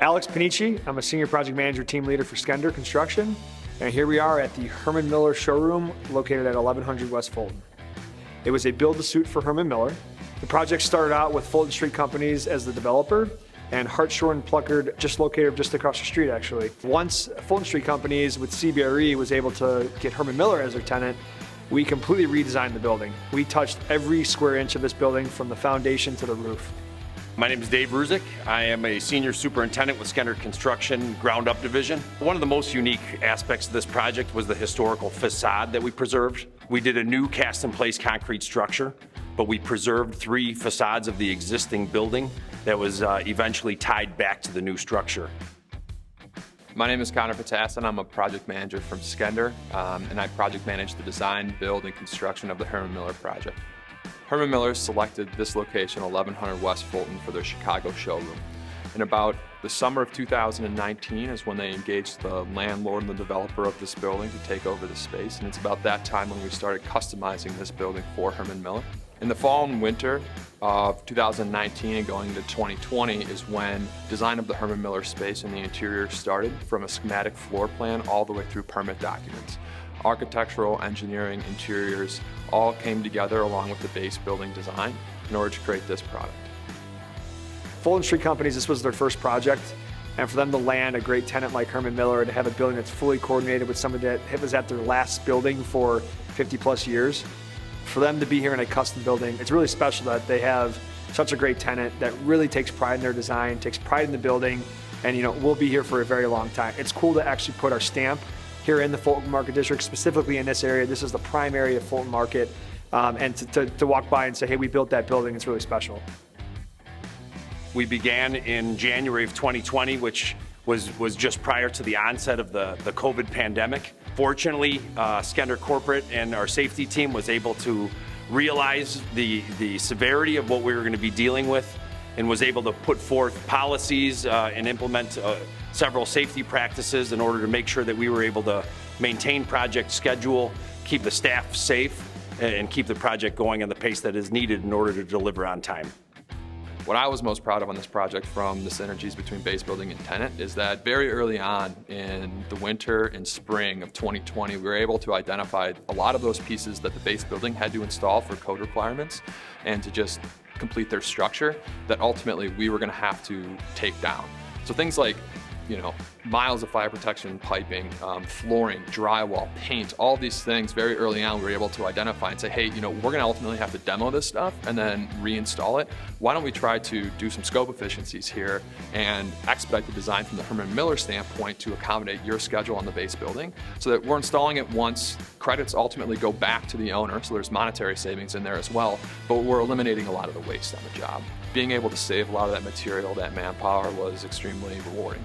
Alex Panici. I'm a senior project manager team leader for Skender Construction. And here we are at the Herman Miller showroom located at 1100 West Fulton. It was a build-to-suit for Herman Miller. The project started out with Fulton Street Companies as the developer and Hartshorn Pluckard just located just across the street actually. Once Fulton Street Companies with CBRE was able to get Herman Miller as their tenant, we completely redesigned the building. We touched every square inch of this building from the foundation to the roof. My name is Dave Ruzick. I am a senior superintendent with Skender Construction Ground Up Division. One of the most unique aspects of this project was the historical facade that we preserved. We did a new cast-in-place concrete structure, but we preserved 3 facades of the existing building that was eventually tied back to the new structure. My name is Connor Patassin. I'm a project manager from Skender, and I project manage the design, build, and construction of the Herman Miller project. Herman Miller selected this location, 1100 West Fulton, for their Chicago showroom. In about the summer of 2019 is when they engaged the landlord and the developer of this building to take over the space, and it's about that time when we started customizing this building for Herman Miller. In the fall and winter of 2019 and going into 2020 is when design of the Herman Miller space and the interior started, from a schematic floor plan all the way through permit documents. Architectural, engineering, interiors all came together along with the base building design in order to create this product. Fulton Street Companies, this was their first project, and for them to land a great tenant like Herman Miller and have a building that's fully coordinated with somebody that was at their last building for 50 plus years, for them to be here in a custom building, it's really special that they have such a great tenant that really takes pride in their design, takes pride in the building, and we'll be here for a very long time. It's cool to actually put our stamp here in the Fulton Market District, specifically in this area. This is the prime area of Fulton Market, and to walk by and say, hey, we built that building, it's really special. We began in January of 2020, which was just prior to the onset of the COVID pandemic. Fortunately, Skender Corporate and our safety team was able to realize the severity of what we were going to be dealing with and was able to put forth policies and implement several safety practices in order to make sure that we were able to maintain project schedule, keep the staff safe, and keep the project going at the pace that is needed in order to deliver on time. What I was most proud of on this project, from the synergies between base building and tenant, is that very early on in the winter and spring of 2020, we were able to identify a lot of those pieces that the base building had to install for code requirements and to just complete their structure that ultimately we were going to have to take down. So things like miles of fire protection piping, flooring, drywall, paint, all these things very early on we were able to identify and say, hey, we're going to ultimately have to demo this stuff and then reinstall it. Why don't we try to do some scope efficiencies here and expedite the design from the Herman Miller standpoint to accommodate your schedule on the base building, so that we're installing it once, credits ultimately go back to the owner, so there's monetary savings in there as well, but we're eliminating a lot of the waste on the job. Being able to save a lot of that material, that manpower, was extremely rewarding.